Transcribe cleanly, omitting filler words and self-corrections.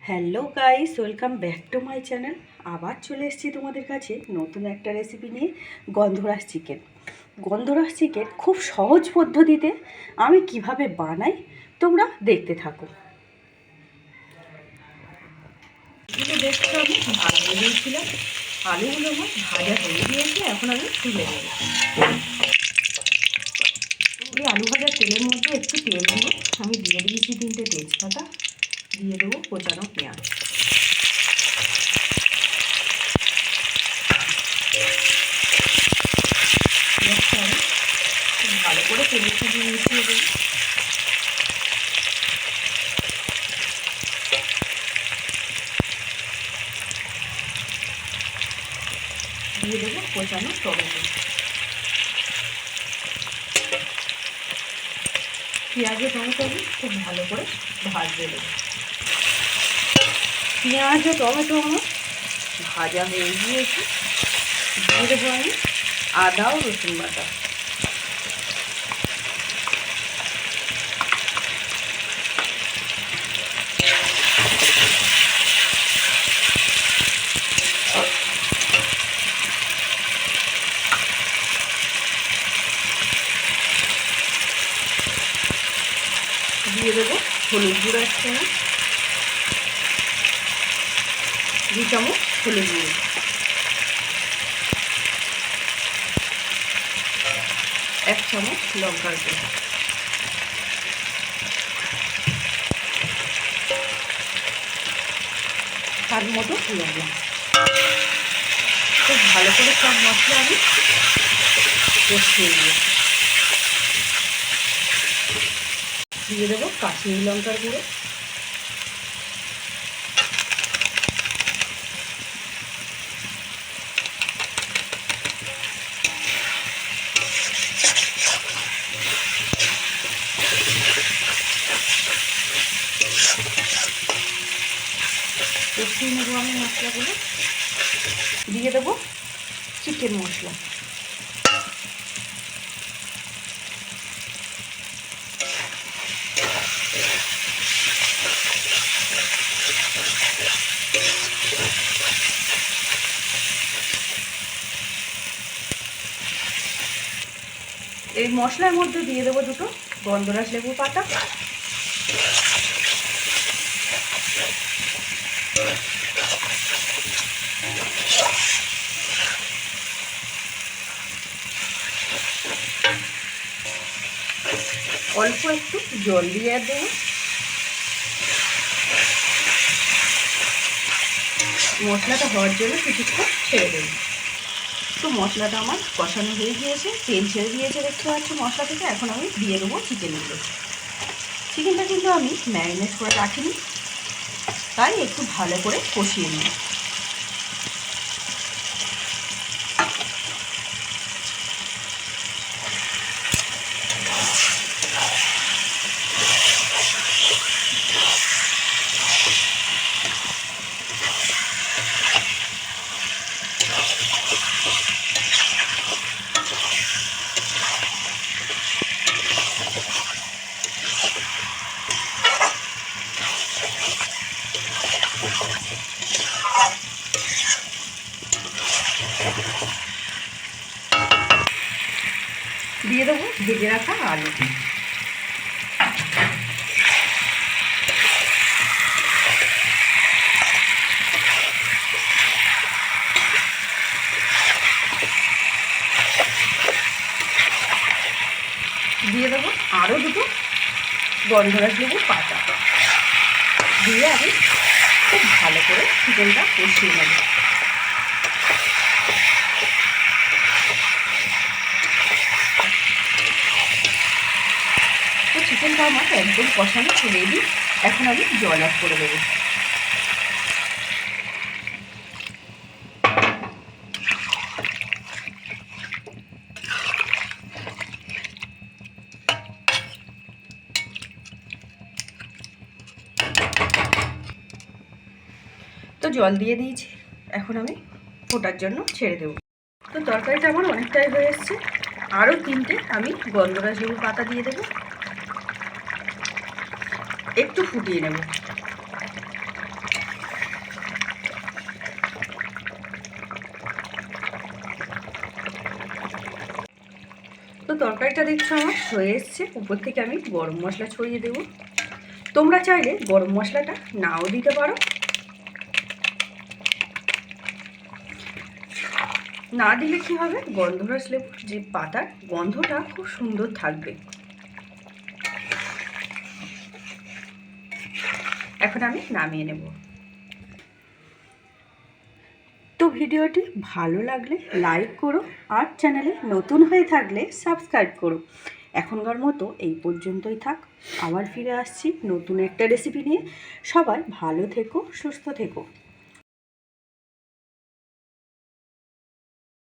Hello guys, welcome back to my channel. আবার চলে এসেছি তোমাদের কাছে নতুন একটা রেসিপি নিয়ে, গন্ধরাজ চিকেন। গন্ধরাজ চিকেন খুব সহজ পদ্ধতিতে আমি কিভাবে বানাই তোমরা দেখতে থাকো। এগুলো দেখছো, আমি ভাজা দিয়েছিলাম, আলুগুলো আমার ভাজা হয়ে গিয়েছে। এখন আমি তুলে নেব। এই আলু ভাজার তেলের মধ্যে একটু তেল দিয়ে আমি দিয়ে দিয়েছি 3টে তেজপাতা, দিয়ে দেবো কোচানো পেঁয়াজ। ভালো করে তেলের সাথে মিশিয়ে দেবো। দিয়ে দেবো কোচানো টমেটো। পেঁয়াজে টমেটো আমি খুব ভালো করে ভাজতে দেবো। পেঁয়াজ ও টমেটো আমার ভাজা হয়ে গিয়েছে। দিয়ে দেবো আমি আদা ও রসুন বাটা। দিয়ে দেবো হলুদ গুঁড়ো 1 চামচ, 2 চামচ হলুদ গুঁড়ো, 1 চামচ লঙ্কার গুঁড়ো, স্বাদ মতো লবণ। খুব ভালো করে সব মশলা আমি কষিয়ে নেব। দিয়ে দেবো কাশ্মীরি লঙ্কার গুঁড়ো, কষিয়ে নেবো আমি মশলাগুলো। দিয়ে দেবো চিকেন মশলা। এই মশলার মধ্যে দিয়ে দেবো 2টো গন্ধরাজ লেবু পাতা। অল্প একটু জল দিয়ে দেবো। মশলাটা হওয়ার জন্য কিছুক্ষণ ছেড়ে দেবো। তো মশলাটা আমার কষানো হয়ে গিয়েছে, তেল ছেড়ে দিয়েছে দেখতে পাচ্ছি মশলা থেকে। এখন আমি দিয়ে দেবো চিকেনগুলো। চিকেনটা কিন্তু আমি ম্যারিনেট করে রাখিনি, তাই একটু ভালো করে কষিয়ে নিই। দিয়ে দেবো ভেজে রাখা আলু। দিয়ে দেবো আরও 2টো গন্ধরাজ লেবু পাতা। দিয়ে আমি খুব ভালো করে চিকেনটা কষিয়ে নেব। তো চিকেনটা আমার একদম কষানো রেডি। এখন আমি জল অ্যাড করে দেবো। তো জল দিয়ে দিয়েছি, এখন আমি ফোটার জন্য ছেড়ে দেবো। তো তরকারিটা আমার অনেকটাই হয়ে এসছে। আরও 3টে আমি গন্ধরাজ লেবু পাতা দিয়ে দেবো, একটু ফুটিয়ে নেব। তরকারিটা দেখছো আমার হয়ে এসছে। উপর থেকে আমি গরম মশলা ছড়িয়ে দেব। তোমরা চাইলে গরম মশলাটা নাও দিতে পারো, না দিলে কী হবে, গন্ধরাজ লেবুর যে পাতার গন্ধটা খুব সুন্দর থাকবে। এখন আমি নামিয়ে নেব। তো ভিডিওটি ভালো লাগলে লাইক করো, আর চ্যানেলে নতুন হয়ে থাকলে সাবস্ক্রাইব করো। এখনকার মতো এই পর্যন্তই থাক, আবার ফিরে আসছি নতুন একটা রেসিপি নিয়ে। সবাই ভালো থেকো, সুস্থ থেকো।